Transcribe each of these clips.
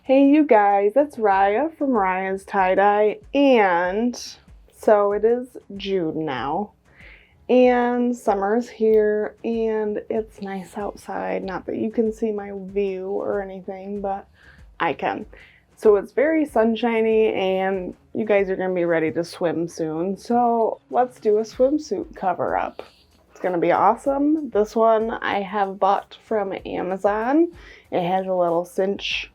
Hey you guys, it's Riah from Riahs Tie Dye, and so it is June now, and summer's here, and it's nice outside. Not that you can see my view or anything, but I can. So it's very sunshiny, and you guys are going to be ready to swim soon, so let's do a swimsuit cover up. It's going to be awesome. This one I have bought from Amazon. It has a little cinch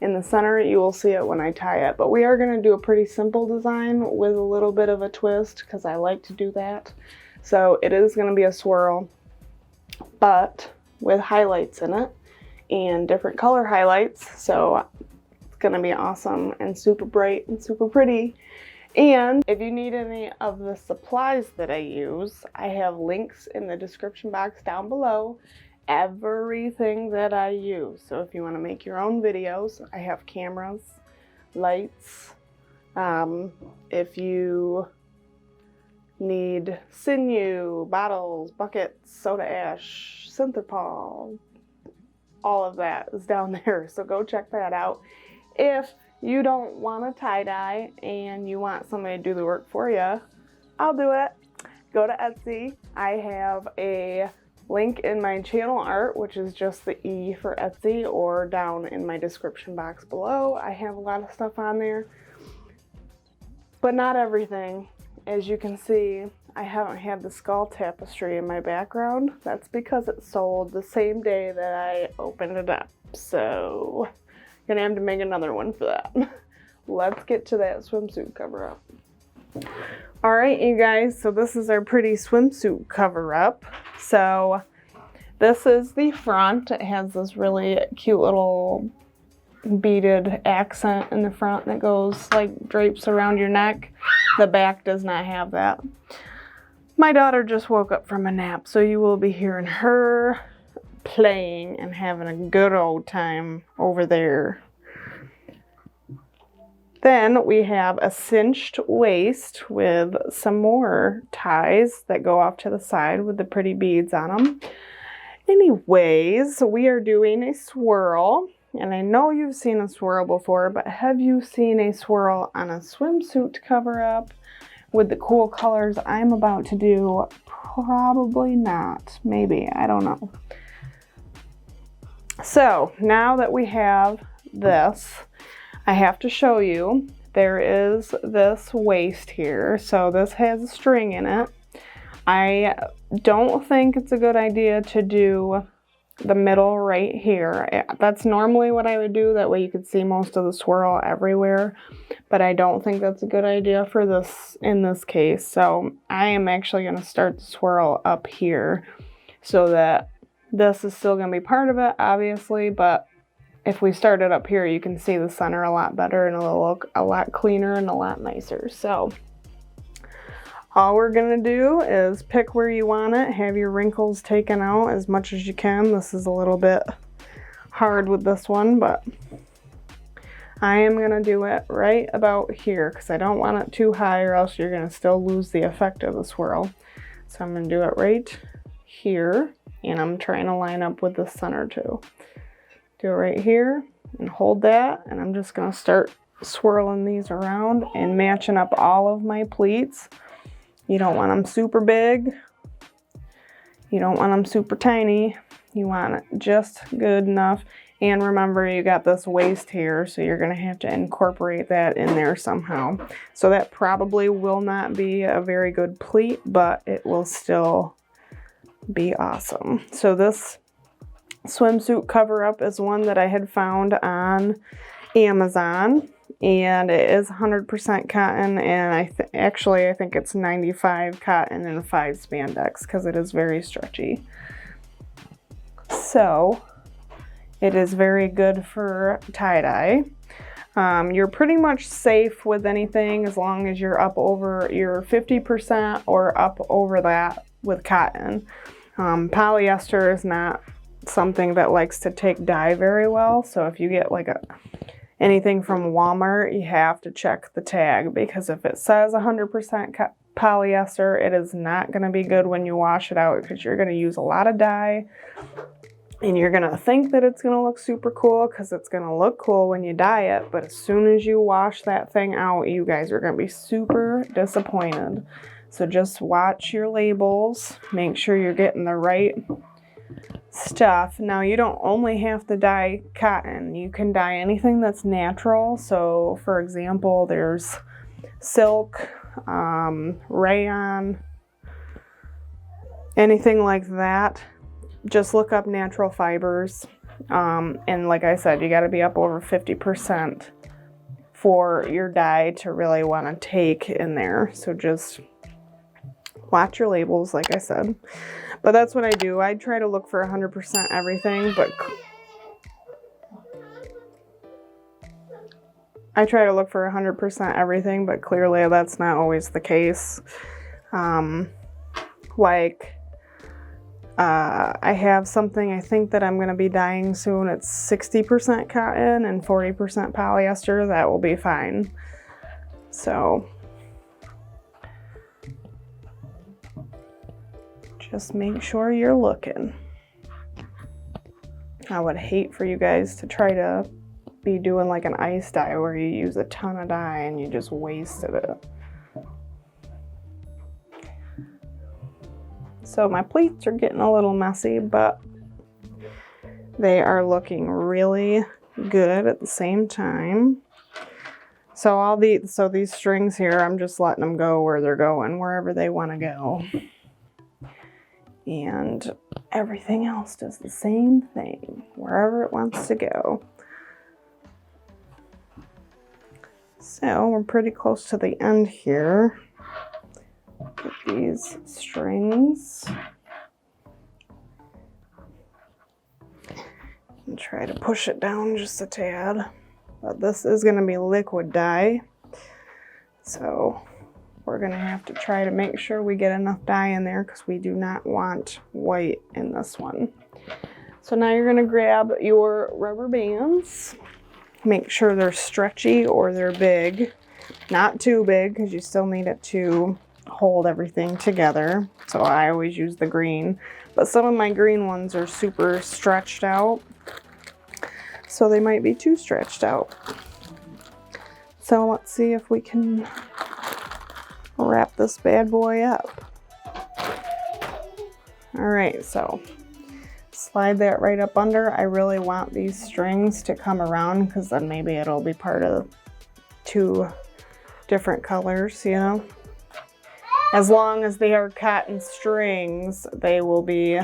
in the center. You will see it when I tie it, but we are going to do a pretty simple design with a little bit of a twist because I like to do that. So it is going to be a swirl, but with highlights in it and different color highlights. So it's going to be awesome and super bright and super pretty. And if you need any of the supplies that I use, I have links in the description box down below. Everything that I use. So if you want to make your own videos, I have cameras, lights. If you need Sinew, bottles, buckets, soda ash, Synthrapol, all of that is down there. So go check that out. If you don't want to tie dye and you want somebody to do the work for you, I'll do it. Go to Etsy. I have a link in my channel art, which is just the E for Etsy, or down in my description box below. I have a lot of stuff on there, but not everything. As you can see, I haven't had the skull tapestry in my background. That's because it sold the same day that I opened it up. So I'm gonna have to make another one for that. Let's get to that swimsuit cover up. All right, you guys, so this is our pretty swimsuit cover up. So this is the front. It has this really cute little beaded accent in the front that goes like drapes around your neck. The back does not have that. My daughter just woke up from a nap, so you will be hearing her playing and having a good old time over there. Then we have a cinched waist with some more ties that go off to the side with the pretty beads on them. Anyways, we are doing a swirl, and I know you've seen a swirl before, but have you seen a swirl on a swimsuit cover up with the cool colors I'm about to do? Probably not. Maybe. I don't know. So now that we have this, I have to show you, there is this waist here. So this has a string in it. I don't think it's a good idea to do the middle right here. That's normally what I would do. That way you could see most of the swirl everywhere. But I don't think that's a good idea for this in this case. So I am actually going to start the swirl up here so that this is still going to be part of it, obviously, but if we start it up here, you can see the center a lot better and it'll look a lot cleaner and a lot nicer. So all we're gonna do is pick where you want it, have your wrinkles taken out as much as you can. This is a little bit hard with this one, but I am gonna do it right about here because I don't want it too high or else you're gonna still lose the effect of the swirl. So I'm gonna do it right here, and I'm trying to line up with the center too. Do it right here and hold that, and I'm just going to start swirling these around and matching up all of my pleats. You don't want them super big. You don't want them super tiny. You want it just good enough. And remember, you got this waist here, so you're going to have to incorporate that in there somehow. So that probably will not be a very good pleat, but it will still be awesome. So this swimsuit cover up is one that I had found on Amazon, and it is 100% cotton, and I think it's 95 cotton and 5 spandex because it is very stretchy. So it is very good for tie-dye. You're pretty much safe with anything as long as you're up over your 50% or up over that with cotton. Polyester is not something that likes to take dye very well, so if you get like anything from Walmart, you have to check the tag, because if it says 100% polyester, it is not going to be good when you wash it out because you're going to use a lot of dye And you're gonna think that it's gonna look super cool because it's gonna look cool when you dye it, but as soon as you wash that thing out, you guys are gonna be super disappointed. So just watch your labels, make sure you're getting the right stuff. Now you don't only have to dye cotton, you can dye anything that's natural. So for example, there's silk, rayon, anything like that. Just look up natural fibers. And like I said, you got to be up over 50% for your dye to really want to take in there. So just watch your labels, like I said. But that's what I do. I try to look for 100% everything, but clearly that's not always the case. I have something I think that I'm going to be dyeing soon. It's 60% cotton and 40% polyester. That will be fine. So just make sure you're looking. I would hate for you guys to try to be doing like an ice dye where you use a ton of dye and you just wasted it. So my pleats are getting a little messy, but they are looking really good at the same time. So these strings here, I'm just letting them go where they're going, wherever they want to go. And everything else does the same thing, wherever it wants to go. So we're pretty close to the end here. Get these strings and try to push it down just a tad. But this is going to be liquid dye, so we're going to have to try to make sure we get enough dye in there because we do not want white in this one. So now you're going to grab your rubber bands. Make sure they're stretchy or they're big. Not too big because you still need it to hold everything together. So I always use the green, but some of my green ones are super stretched out, so they might be too stretched out. So let's see if we can wrap this bad boy up. All right, so slide that right up under. I really want these strings to come around because then maybe it'll be part of 2 different colors, you know. As long as they are cotton strings, they will be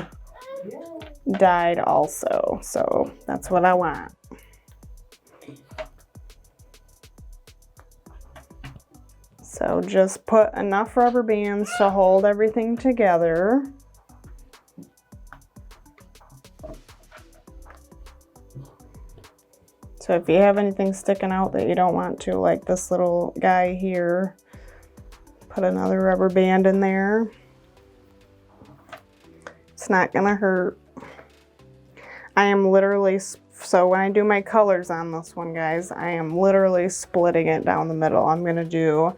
dyed also. So that's what I want. So just put enough rubber bands to hold everything together. So if you have anything sticking out that you don't want to, like this little guy here, put another rubber band in there. It's not gonna hurt. I am literally, so when I do my colors on this one, guys, I am literally splitting it down the middle. I'm gonna do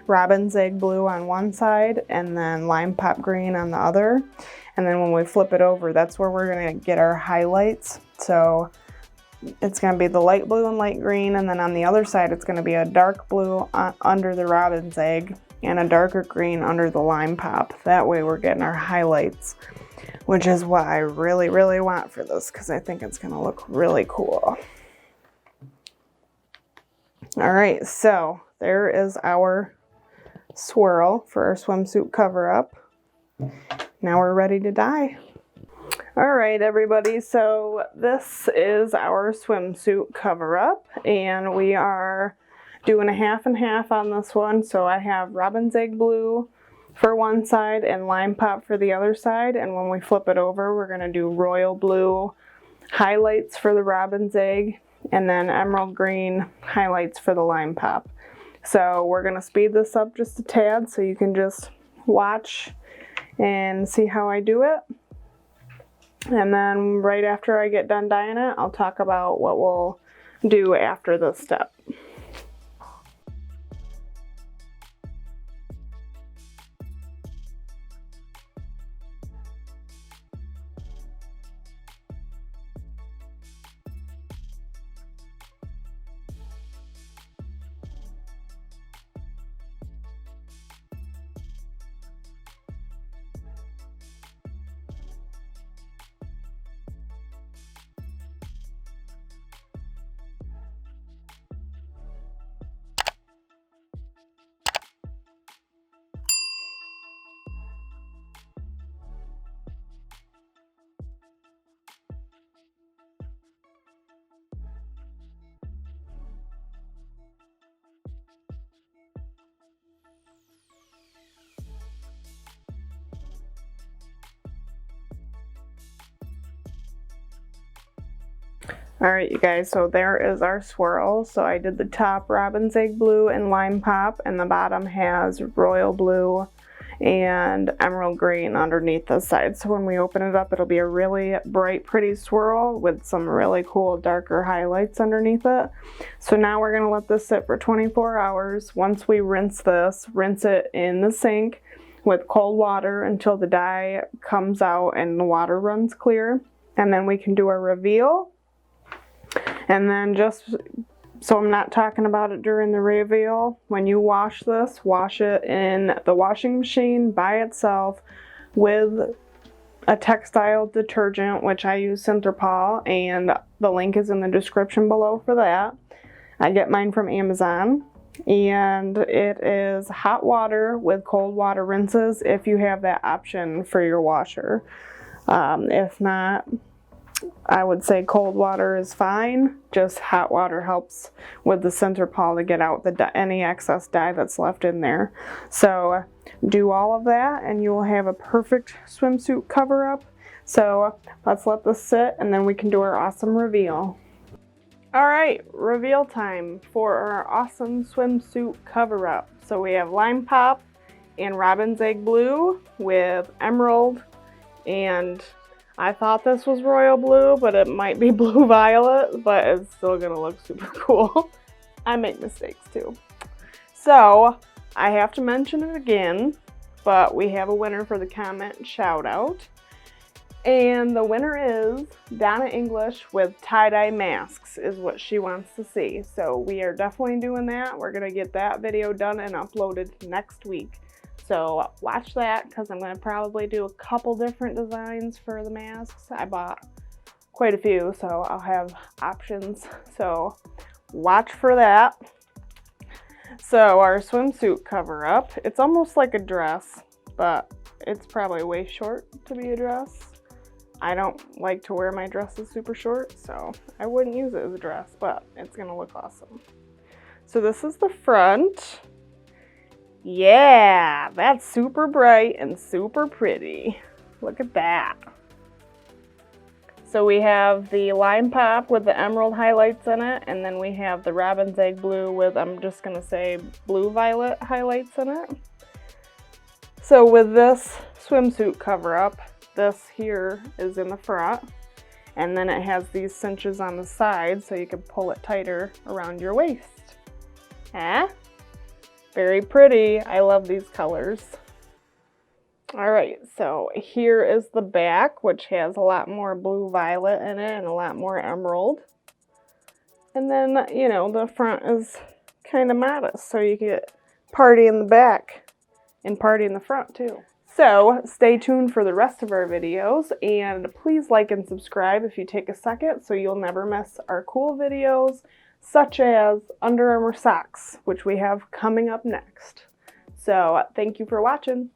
robin's egg blue on one side and then lime pop green on the other. And then when we flip it over, that's where we're gonna get our highlights. So it's going to be the light blue and light green, and then on the other side it's going to be a dark blue under the robin's egg and a darker green under the lime pop. That way we're getting our highlights, which is what I really, really want for this because I think it's going to look really cool. All right, so there is our swirl for our swimsuit cover up. Now we're ready to dye. All right, everybody, so this is our swimsuit cover up, and we are doing a half and half on this one. So I have robin's egg blue for one side and lime pop for the other side, and when we flip it over, we're going to do royal blue highlights for the robin's egg and then emerald green highlights for the lime pop. So we're going to speed this up just a tad so you can just watch and see how I do it. And then right after I get done dyeing it, I'll talk about what we'll do after this step. Alright, you guys, so there is our swirl. So I did the top Robin's Egg Blue and Lime Pop, and the bottom has Royal Blue and Emerald Green underneath the side. So when we open it up, it'll be a really bright, pretty swirl with some really cool darker highlights underneath it. So now we're going to let this sit for 24 hours. Once we rinse this, rinse it in the sink with cold water until the dye comes out and the water runs clear. And then we can do a reveal. And then just so I'm not talking about it during the reveal, when you wash this, wash it in the washing machine by itself with a textile detergent, which I use Synthrapol, and the link is in the description below for that. I get mine from Amazon, and it is hot water with cold water rinses if you have that option for your washer. If not, I would say cold water is fine. Just hot water helps with the Synthrapol to get out any excess dye that's left in there. So do all of that and you will have a perfect swimsuit cover up. So let's let this sit and then we can do our awesome reveal. Alright, reveal time for our awesome swimsuit cover up. So we have Lime Pop and Robin's Egg Blue with Emerald, and I thought this was Royal Blue, but it might be Blue Violet, but it's still gonna look super cool. I make mistakes too. So I have to mention it again, but we have a winner for the comment shout out. And the winner is Donna English with tie-dye masks is what she wants to see. So we are definitely doing that. We're gonna get that video done and uploaded next week. So watch that because I'm going to probably do a couple different designs for the masks. I bought quite a few, so I'll have options. So watch for that. So our swimsuit cover up, it's almost like a dress, but it's probably way short to be a dress. I don't like to wear my dresses super short, so I wouldn't use it as a dress, but it's going to look awesome. So this is the front. Yeah, that's super bright and super pretty. Look at that. So we have the Lime Pop with the emerald highlights in it, and then we have the Robin's Egg Blue with, I'm just going to say, Blue Violet highlights in it. So with this swimsuit cover up, this here is in the front, and then it has these cinches on the side so you can pull it tighter around your waist. Eh? Very pretty. I love these colors. Alright, so here is the back, which has a lot more blue violet in it and a lot more emerald. And then, you know, the front is kind of modest, so you get party in the back and party in the front too. So stay tuned for the rest of our videos, and please like and subscribe if you take a second so you'll never miss our cool videos, such as Under Armour socks, which we have coming up next. So thank you for watching.